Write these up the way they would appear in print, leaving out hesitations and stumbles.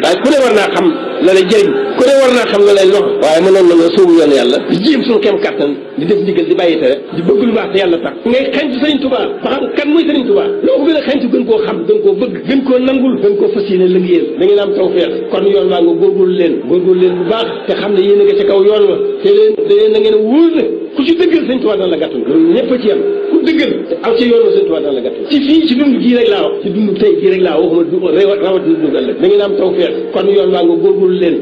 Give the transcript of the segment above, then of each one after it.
waaye ku ne war naa xam la lay jëriñ ku ne war naa xam la lay lox waaye mënoon nañoo sóobu yoon yàlla di jéem suñu kem kàttan di def ndigal di bàyyi tere di bëgg lu baax te yàlla tax ngay xeeñtu Sëriñ Tuubaa ba xam kan mooy Sëriñ Tuubaa loo ko gën a xeeñtu gën koo xam gën koo bëgg gën koo nangul gën koo fas yéene liggéeyal da ngeen am tawfeex kon yoon waa nga góorgóorlu leen bu baax te xam ne yéen a nga ca kaw yoon wa te leen na ngeen wóor ne ku ci dëggal Sëriñ Tuubaa dana la gàttul loolu ñëpp a ci am ku dëggal te aw ci yoon wa Sëriñ Tuubaa dana la gàttul ci fii ci dund gii rek laa wax ci dund tey gii rek laa waxuma rawatina dundal la da ngeen am tawfeex kon yoon waa nga góorgóorlu leen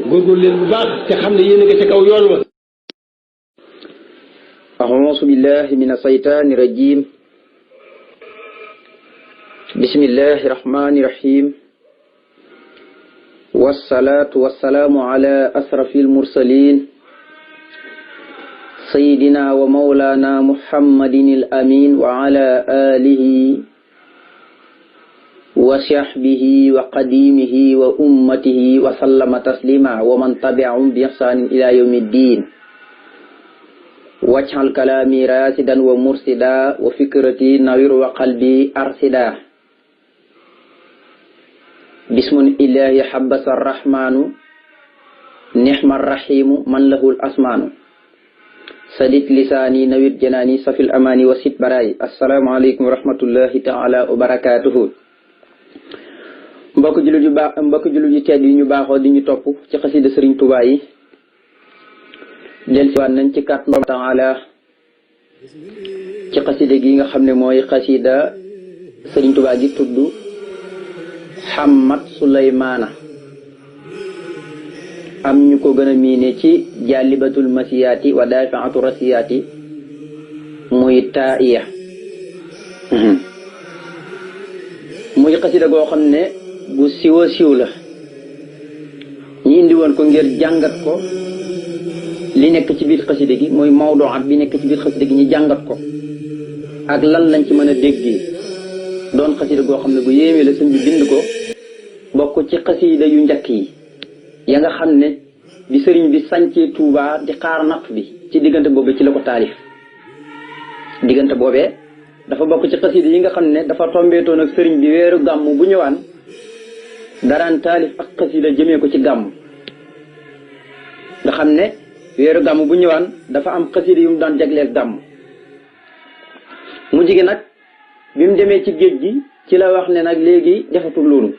bu baax te xam ne yéen a nga ca kaw yoon wa أعوذ بالله من الشيطان الرجيم بسم الله الرحمن الرحيم والصلاة والسلام على أشرف المرسلين سيدنا ومولانا محمد الأمين وعلى آله وصحبه وقديمه وأمته وسلم تسليما ومن تبعهم بإحسان إلى يوم الدين wajhal kalaami rasidan wa mursida wa fikrati nawir wa qalbi arsida bismun ilahi habasa arrahmanu nihma arrahimu man lahul asmanu sadid lisaani nawir janaani safil amani wa sit baraay assalaamu aleykum wa rahmatullahi taala wa barakatuhu mbokk jullit yu tedd yi ñu baaxoo di ñu topp ci xasida Sëriñ Tuubaa yi del siwaat nañ ci kàttan taala ci xasida gi nga xam ne mooy xasida Sëriñ Tuubaa gi tudd Hammat Suleymaana am ñu ko gën a miine ci Jaalibatul Masiyaati wa Daafi'atu Rasiyaati muy taiya muy xasida goo xam ne gu siwa siw la ñu indi woon ko ngir jàngat ko li nekk ci biir xasida gi mooy mawduat bi nekk ci biir xasida gi ñu jàngat ko ak lan lañ ci mën a déggee doon xasida goo xam ne bu yéemee la sëñ bi bind ko bokk ci xasida yu njëkk yi ya nga xam ne bi sëriñ bi sancee Tuubaa di xaar natt bi ci diggante boobee ci la ko taalif diggante boobee dafa bokk ci xasida yi nga xam ne dafa tombeetoon ak sëriñ bi weeru gàmm bu ñëwaan daraan taalif ak xasida jëmee ko ci gàmm nga xam ne weeru gàmm bu ñëwaan dafa am xasida yu mu daan jagleel gàmm mu jigi nag bi mu demee ci géej gi ci la wax ne nag léegi defatul loolu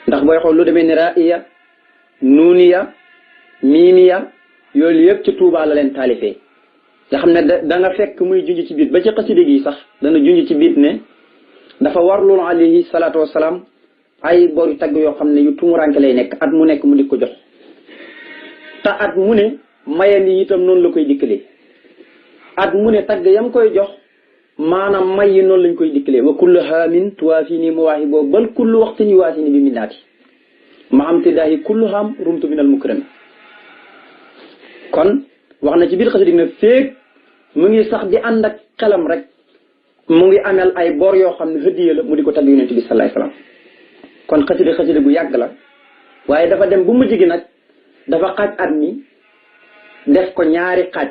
ndax booy xool lu demee ni ra'iya nuuniya miimiya yooyu yëpp ci Tuubaa la leen taalifee nga xam ne da nga fekk muy junj ci biit ba ci xasida gi sax dana junj ci biit ne dafa warlul alayhi salaatu wasalaam ay bori tagg yoo xam ne yu tumuranke lay nekk at mu nekk mu di ko jox te at mu ne mayam yi itam noonu la koy dikkalee at mu ne tagg yam koy jox maanaam may yi noonu lañ koy dikkalee wa kullu haamin tuwaafini mawaahibo bal kullu waxtin yuwaasini bi minnaati ma am tidaahi kullu haam rumtu minal mukrami kon wax na ci biir xasida ne féeg mu ngi sax di ànd ak xelam rek mu ngi amel ay bor yoo xam ne hëddiya la mu di ko tagg yonent bi salaay salaam kon xasida gu yàgg la waaye dafa dem bu mujj gi nag dafa xaaj at mi def ko ñaari xaaj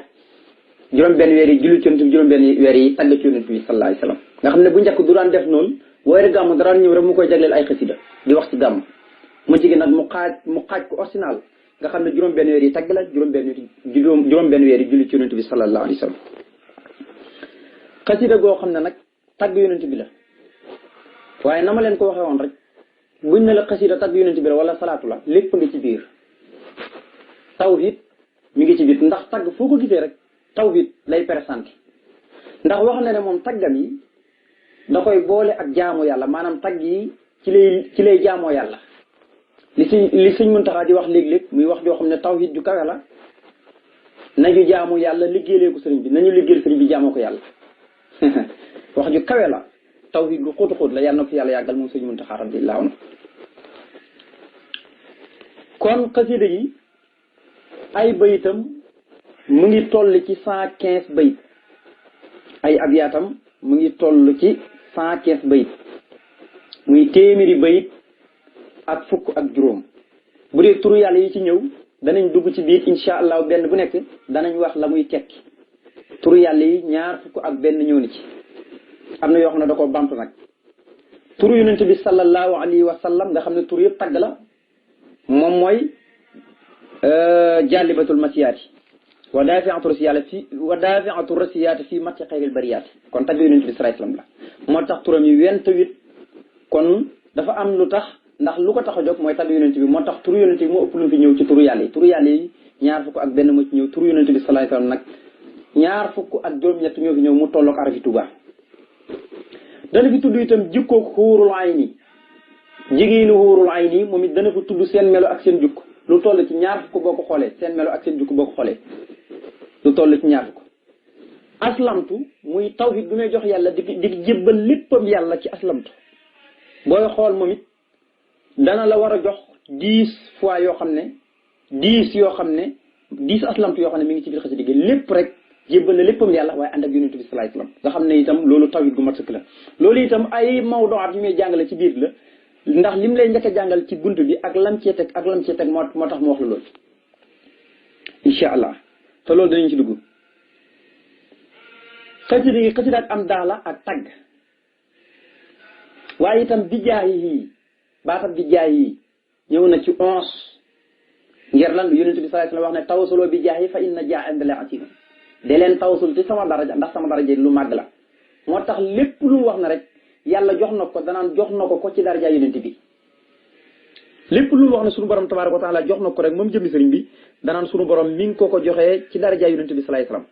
juróom-benn weer yi julli ci yonent bi juróom-benn weer yi tagg ci yonent bi sallallahu alayhi wasallam nga xam ne bu njëkk du daan def noonu weeri gàmm daraan ñëw rek mu koy jagleel ay xasida di wax ci gàmm mu jigéen nag mu xaaj ko original nga xam ne juróom-benn weer yi tagg la juróom-benn weer yi julli ci yonent bi sallallahu alayhi wasallam xasida goo xam ne nag tagg yonent bi la waaye na ma leen ko waxee woon rek buñ ne la xasida tagg yonent bi la wala salaatu la lépp nga ci biir tawhid mi ngi ci biir ndax tagg foo ko gisee rek tawhid lay présenté ndax wax na ne moom taggam yi da koy boole ak jaamu yàlla maanaam tagg yi ci lay jaamoo yàlla li sëñ Muntaxa di wax léeg-léeg muy wax joo xam ne tawhid ju kawe la nañu jaamu yàlla liggéeyee ko sëriñ bi nañu liggéeyal sëriñ bi jaamoo ko yàlla wax ju kawe la tawhid gu xóot la yàlla na ko yàlla yàggal moom sëñ Muntaxa radiyallaahu anhu kon xasida yi ay bayitam mu ngi toll ci 115 bayit ay abiyaatam mu ngi toll ci 115 bayit muy téeméeri bayit ak fukk ak juróom bu dee turu yàlla yi ci ñëw danañ dugg ci biir insha allah benn bu nekk danañ wax la muy tekki turu yàlla yi ñaar fukk ak benn ñëw ni ci am na yoo xam ne da ko bamtu nag turu yonent bi sallallahu alayhi wa sallam nga xam ne turu yëpp tagg la moom mooy jàllibatul masiyaati wa daafi'atu rasiyaati fii matti xayril bariyaati kon tagg yonent bi sallallahu alayhi wasallam la moo tax turam yi 28 kon dafa am lu tax ndax lu ko tax a jóg mooy tagg yonent bi moo tax turu yonent bi moo ëpp lu fi ñëw ci turu yàlla yi ñaar fukk ak benn moo ci ñëw turu yonent bi sallallahu alayhi wasallam nag ñaar fukk ak juróom-ñett ñoo fi ñëw mu tolloog arafi Tuuba dana fi tudd itam jikkoog xuurul ayni jigéenu xuurul ayni moom it dana fa tudd seen melo ak seen jukk lu toll ci ñaar fukk boo ko xoolee seen melo ak seen jukk boo ko xoolee lu toll ci ñaar fukk aslamtu muy tawhid bi may jox yàlla di jébbal léppam yàlla ci aslamtu booy xool moom it dana la war a jox 10 fois yoo xam ne 10 aslamtu yoo xam ne mi ngi ci biir xasida gi lépp rek jébbal na léppam yàlla waaye ànd ak yonent bi sallallahu alayhi wasallam nga xam ne itam loolu tawhid gu mat sëkk la loolu itam ay mawdu'at yi may jàngale ci biir la ndax lim lay njëkk a jàngal ci bunt bi ak lam cee teg moo tax mu wax la loolu incha allah te loolu danañ ci dugg xasida ak am daala ak tagg waaye itam bijaayi yi baatam bijaayi yi ñëw na ci 11 ngir lan yonent bi sallallahu alayhi wasallam wax ne tawasuloo bijaayi fa inna jaa indala atima de leen tawasul ci sama daraja ndax sama daraja lu màgg la moo tax lépp lu mu wax na rek yàlla jox na ko danaan jox na ko ci daraja yonent bi lépp lu mu wax ne sunu borom tabaaraka wa taala jox na ko rek moom jëmmi sëriñ bi danaan sunu borom mi ngi ko joxee ci daraja yonent bi sallallahu alayhi wasallam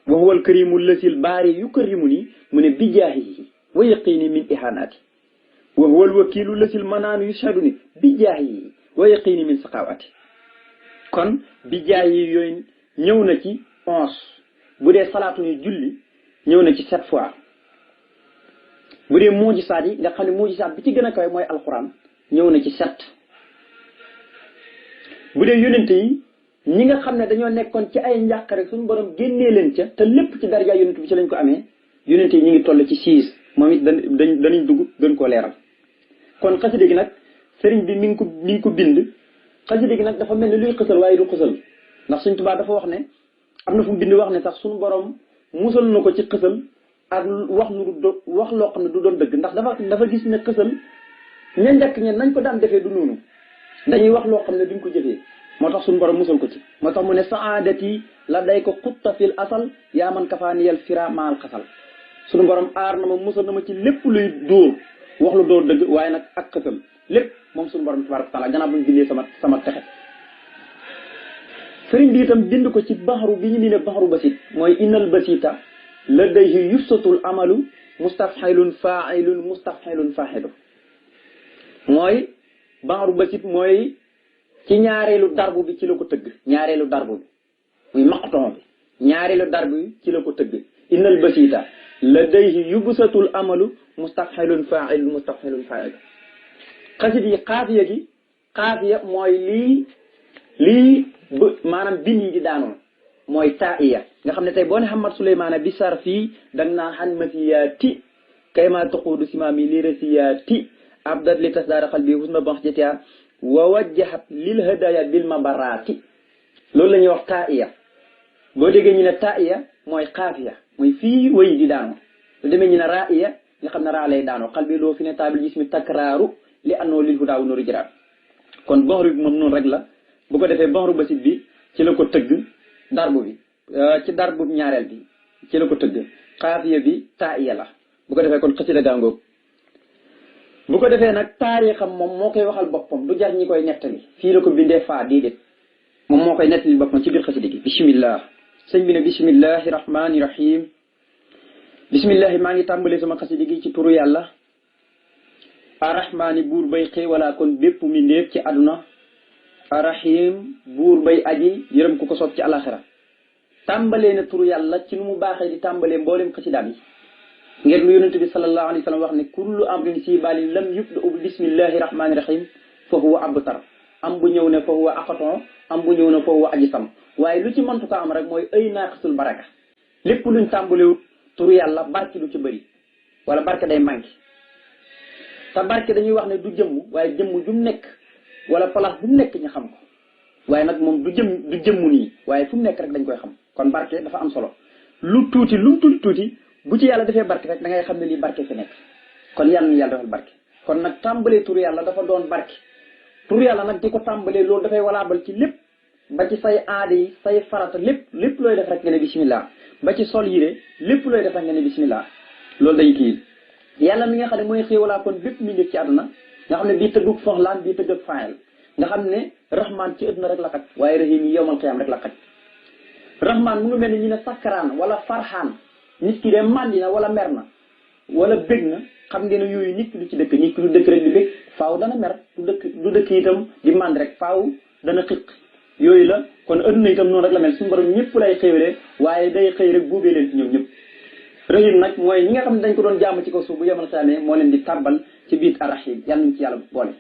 wa huwa al-karimu lasil baari yukarimu ni mu ne bijaahihi wa yaqini min ihanaati wa huwa al-wakilu lasil manaanu yushadu ni bijaahihi wa yaqini min saqawaati kon bijaahi yooyu ñëw na ci 11 bu dee salaatu yu julli ñëw na ci 7 fois bu dee muujisaat yi nga xam ne muujisaat bi ci gën a kawe mooy alquran ñëw na ci 7 bu dee yonente yi ñi nga xam ne dañoo nekkoon ci ay njàq rek suñu borom génnee leen ca te lépp ci daraja yonente bi ci lañ ko amee yonente yi ñu ngi toll ci 6 moom it danañ dugg gën koo leeral kon xasida gi nag sëriñ bi mi ngi ko bind xasida gi nag dafa mel ni luy xësal waaye du xësal ndax Sëriñ Tuubaa dafa wax ne am na fu mu bind wax ne sax suñu borom musal na ko ci xësal ak wax loo xam ne du doon dëgg ndax dafa gis ne xësal ña njëkk ñe nañ ko daan defee du noonu dañuy wax loo xam ne duñ ko jëfee moo tax suñu borom musal ko ci moo tax mu ne saadati la day ko xutta fil asal yaa man kafaaniyal fira maal xasal suñu borom aar na ma musal na ma ci lépp luy dóor wax lu dóor dëgg waaye nag ak xësal lépp moom suñu borom tabaaraka taala gannaaw bu ñu bindee sama texe sëriñ bi itam bind ko ci baxaru bi ñu nii ne baxaru basit mooy innal basita la dayhi yufsatul amalu mustafxilun faailun mustafxilun faaxilu mooy baxaru basit mooy ci ñaareelu darbu bi ci la ko tëgg ñaareelu darbu bi muy maqton bi ñaareelu darbu bi ci la ko tëgg innal basita la dayhi yubsatul amalu mustafxilun faailun mustafxilun faaxilu xasit yi xaafiya mooy lii maanaam bin yi di daanoon mooy taiya nga xam ne tey boo ne Hamad Souleymane bi sar fii dang naa xan masiyaati kay ma taxuudu simaami li rasiyaati abdat li tasdaara xal bi husna banx jetia wa wajjahat lil hadaya bil mabaraati loolu la ñuy wax taiya boo déggee ñu ne taiya mooy xaafiya mooy fii wayi di daanoo lu demee ñu ne raiya nga xam ne raa lay daanoo xal bi loo fi ne taabil gis takraaru li annoo lil hudaaw nooru jiraat kon baxru bi moom noonu rek la bu ko defee baxru basit bi ci la ko tëgg darbu bi ci darbu ñaareel bi ci la ko tëgg xaafiya bi taiya la bu ko defee kon xasida gàngoog bu ko defee nag taarixam moom moo koy waxal boppam du jar ñi koy nettali fii la ko bindee faa déedéet moom moo koy nettali boppam ci biir xasida gi bismillah sëñ bi ne bismillahi rahmani rahim bismillahi maa ngi tàmbali sama xasida gi ci turu yàlla arrahmaani buur bay xéewalaa kon bépp mi ndéef ci àdduna arrahim buur bay aji yërëm ku ko soob ci alaxira tàmbalee na turu yàlla ci nu mu baaxee di tàmbalee mboolem xasidaam yi ngir lu yonente bi sallallahu alayhi wa sallam wax ne kullu amrin si baalin lam yubda bi bismillahi rahmani rahim fa huwa abtar am bu ñëw ne fa huwa aqaton am bu ñëw ne fa huwa aji sam waaye lu ci mëntu ko am rek mooy ay naaqisul baraka lépp luñ tàmbalewut turu yàlla barke du ci bëri wala barke day manqué te barke dañuy wax ne du jëmm waaye jëmm ju mu nekk wala place bu mu nekk ñu xam ko waaye nag moom du jëmmu nii waaye fu mu nekk rek dañ koy xam kon barke dafa am solo lu tuuti lu mu tuuti bu ci yàlla defee barke rek da ngay xam ne lii barke fi nekk kon yàlla na yàlla defal barke kon nag tàmbalee turu yàlla dafa doon barke tur yàlla nag di ko tàmbalee loolu dafay walaabal ci lépp ba ci say aada yi say farata lépp looy def rek nga ne bismillah ba ci sol yire lépp looy def rek nga ne bismillah loolu day kii yàlla mi nga xam ne mooy xéewalaa kon bépp mi ngi ci àdduna nga xam ne bii tëggug soxlaan bii tëggug faayal nga xam ne rahman ci àdduna rek la xaj waaye rahim yi yowmal qiyaam rek la xaj rahman mu ngi mel ni ñu ne sakkaraan wala farxaan nit ki de màndi na wala mer na wala bég na xam ngeen ne yooyu nit ki du ci dëkk nit ki du dëkk rek di bég faaw dana mer du dëkk itam di mànd rek faaw dana xiq yooyu la kon adduna itam noonu rek la mel suñu borom ñëpp lay xëywale waaye day xëy rek buubee leen ci ñoom ñëpp rahim nag mooy ñi nga xam ne dañ ko doon jàmm ci kaw suuf bu yemal saamee moo leen di tàbbal ci biir arrahim yàlla nañ ci yàlla boole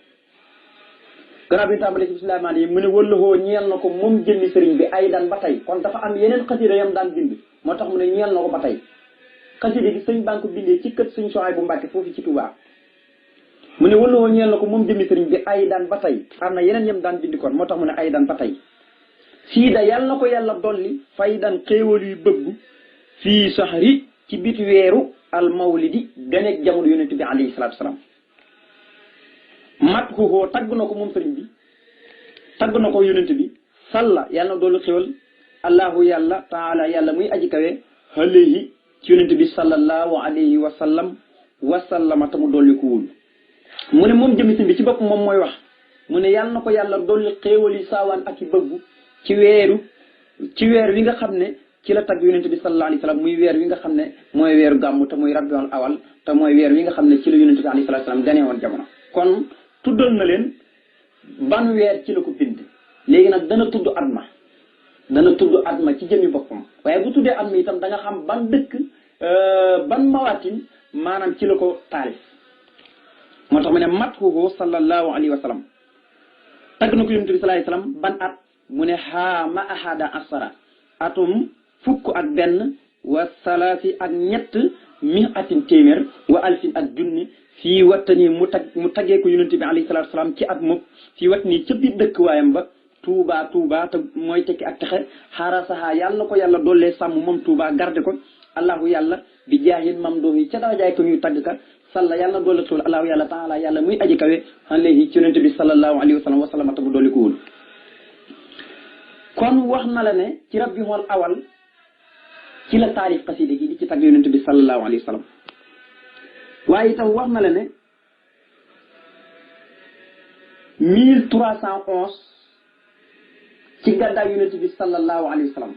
gannaaw bi ñu tàmbalee ci bismillahi rahmaani yi mu ne wëllahoo ñeel na ko moom jëmmi sëriñ bi ay daan ba tey kon dafa am yeneen xasida yam daan bind moo tax mu ne ñeel na ko ba tey xasida gi sëñ baa ngi ko bindee ci kët suñ soxaay bu Mbàkke foofu ci Touba mu ne wëllahoo ñeel na ko moom jëmmi sëriñ bi ay daan ba tey am na yeneen yam daan bind kon moo tax mu ne ay daan ba tey fii da yàlla na ko yàlla dolli fay daan xéewal yu bëgg fii sahri ci bitu weeru al mawlidi ganeeg jamono yonent bi alayhi salaatu salaam mat xuxoo tagg na ko moom sëriñ bi tagg na ko yonent bi salla yàlla na doolu xéwal allahu yàlla taala yàlla muy aji kawe alayhi ci yonent bi sallallahu alayhi wa sallam wasallama ta mu dolli ko wul mu ne moom jëmi sëriñ bi ci bopp moom mooy wax mu ne yàlla na ko yàlla dolli xéewal yi saawaan ak i bëggu ci weer wi nga xam ne ci la tagg yonent bi sallallahu alayhi wa sallam muy weer wi nga xam ne mooy weeru gàmmu te muy rabiul awal te mooy weer wi nga xam ne ci la yonent bi alayhi salaam ganee woon jamono kon tuddal na leen ban weer ci la ko bind léegi nag dana tudd at ma ci jëmi boppam waaye bu tuddee at ma itam da nga xam ban dëkk ban mawaatin maanaam ci la ko taalif moo tax mu ne matxuhu sallallahu alayhi wa sallam tagg na ko yonent bi sallallahu alayhi wa sallam ban at mu ne xaama ahada asara atum fukk ak benn wa salaasi ak ñett mi atin téeméer wa alfin ak junni fii wattani mu taggee ko yonent bi alayhi salaatu salaam ci at moom fii wat nii ca biir dëkk waayam ba Touba te mooy tekki ak texe xaarasaha yàlla na ko yàlla doollee sàmm moom Touba garde ko allahu yàlla bi jaahin mam doohi ca darajaay ko ñuy tagg ka salla yàlla na doole tool allahu yàlla taala yàlla muy aji kawe alayhi ci yonent bi sallallahu alayhi wa sallam wa sallamata bu dooli ko wul kon wax na la ne ci rabiul awal ci la taarif xasida gi di ci tagg yonent bi sallallahu alayhi wa sallam waaye itam wax na la ne 1311 ci gàddaay yonent bi sallallahu alayhi wa sallam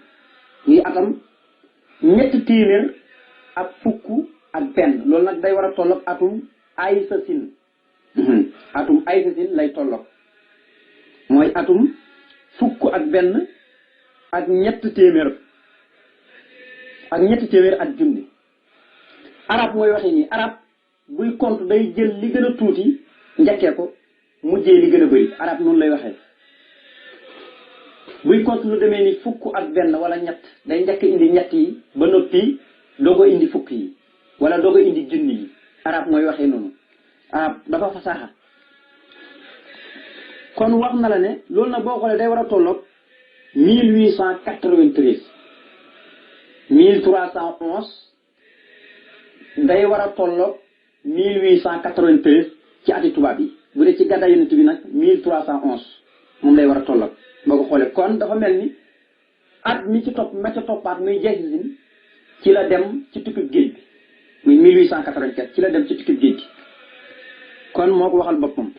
muy atam ñetti téeméer ak fukk ak benn loolu nag day war a tolloog atum aysasin lay tolloog mooy atum fukk ak benn ak ñetti téeméer ak junni arab mooy waxee nii arab buy compte day jël li gën a tuuti njëkkee ko mujjee li gën a bëri arab noonu lay waxee buy compte lu demee ni fukk ak benn wala ñett day njëkk indi ñett yi ba noppi doo ko indi fukk yi wala doo ko indi junni yi arab mooy waxee noonu arab dafa fasaaxa kon wax na la ne loolu nag boo xoolee day war a tolloog 1893 1311 day war a tolloog 1893 ci ati tubaab yi bu dee ci gàddaay yonent bi nag 1311 moom lay war a tolloog boo ko xoolee kon dafa mel ni at mi ci topp ma ca toppaat muy jeexin ci la dem ci tukkib géej bi muy 1884 ci la dem ci tukkib géej gi kon moo ko waxal boppam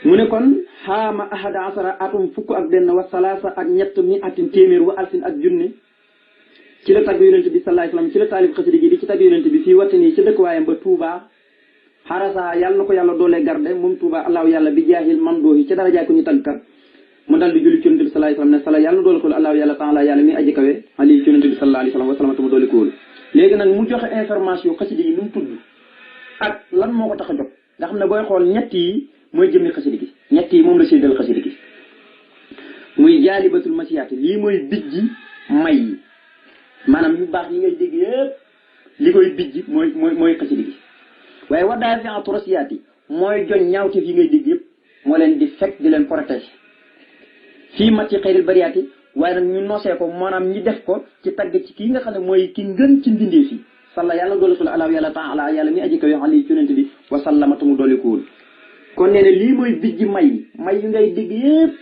mu ne kon xaama ahada asara atum fukk ak benn wa salaasa ak ñett mi atin téeméer wa alfin ak junni ci la tagg yonent bi sallallahu alayhi wasallam ci la taalif xasida gi di ci tagg yonent bi fii wattani ci dëkkuwaayam ba Touba xarasa yàlla na ko yàlla doolee garde moom Touba allahu yàlla bi jaahil mamdoohi ci darajaay ko ñu tagg ka mu dal di julli ci yonent bi sallallahu alayhi wasallam ne sala yàlla na doole ko allahu yàlla taala yàlla mi aji kawe ali ci yonent bi sallallahu alayhi wasallam wa sallamatu mu doole ko wóolu léegi nag mu joxe information xasida yi nu mu tudd ak lan moo ko tax a jóg nga xam ne booy xool ñett yi mooy jëmmi xasida gi ñett yi moom la séddal xasida gi muy jaalibatul masiyaati lii mooy bijji may yi maanaam yu baax yi ngay dégg yëpp li koy bijji mooy xasida gi waaye war daa fi entorosiyaati mooy joñ ñaawteef yi ngay dégg yëpp moo leen di fekk di leen protéger fii matti xayril bariyaati waaye nag ñu nosee ko maanaam ñi def ko ci tagg ci kii nga xam ne mooy ki ngën ci mbindee fi salla yàlla doole sul alaaw yàlla taala yàlla mi aji kawe ali ci yonent bi wa sallamata mu doole ko wul kon nee na lii mooy bijji may yi ngay dégg yëpp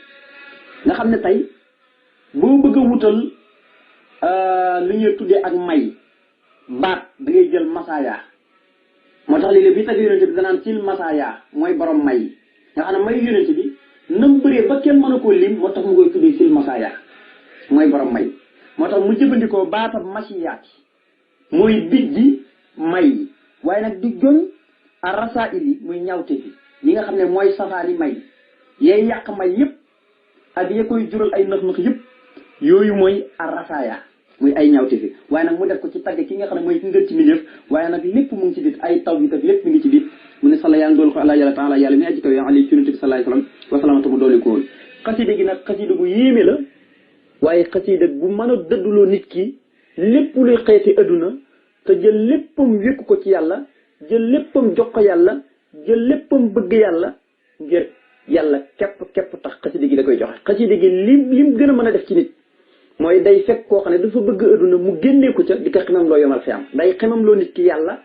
nga xam ne tey boo bëgg a wutal lu ñuy tuddee ak may baat da ngay jël masaaya moo tax léeg-léeg bi tagg yonente bi danaan sil masaaya mooy borom may nga xam ne may yonente bi nam bëree ba kenn mën a koo lim moo tax mu koy tuddee sil masaaya mooy borom may moo tax mu jëfandikoo baatab masiyaat mooy bijji may waaye nag di joñ a rasail yi muy ñawte fi yi nga xam ne mooy safaani may yay yàq may yëpp ak ya koy jural ay nëx-nëx yëpp yooyu mooy a rasaaya muy ay ñawte fi waaye nag mu def ko ci tagg ki nga xam ne mooy ki ngën ci milieu waaye nag lépp mu ngi ci biir ay taw bi tak lépp mi ngi ci biir mu ne sala yàlla doolu ko àla yàlla taala yàlla mi aji kaw ali ci yonent bi sallallahu alayhi wasallam wasalamata mu doole ko woon xasida gi nag xasida gu yéeme la waaye xasida bu mën a dëdduloo nit ki lépp luy xeeti adduna te jël léppam wékku ko ci yàlla jël léppam jox ko yàlla jël léppam bëgg yàlla ngir yàlla képp tax xasida gi da koy joxe xasida gi lim gën a mën a def ci nit mooy day fekk koo xam ne dafa bëgg adduna mu génnee ko ca di ko ximam loo yomal xiyam day ximam loo nit ki yàlla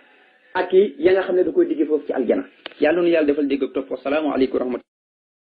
ak ya nga xam ne da koy digge foofu ci aljana yàlla noonu yàlla defal dégg ak topp wassalaamu aleykum wa rahmatulah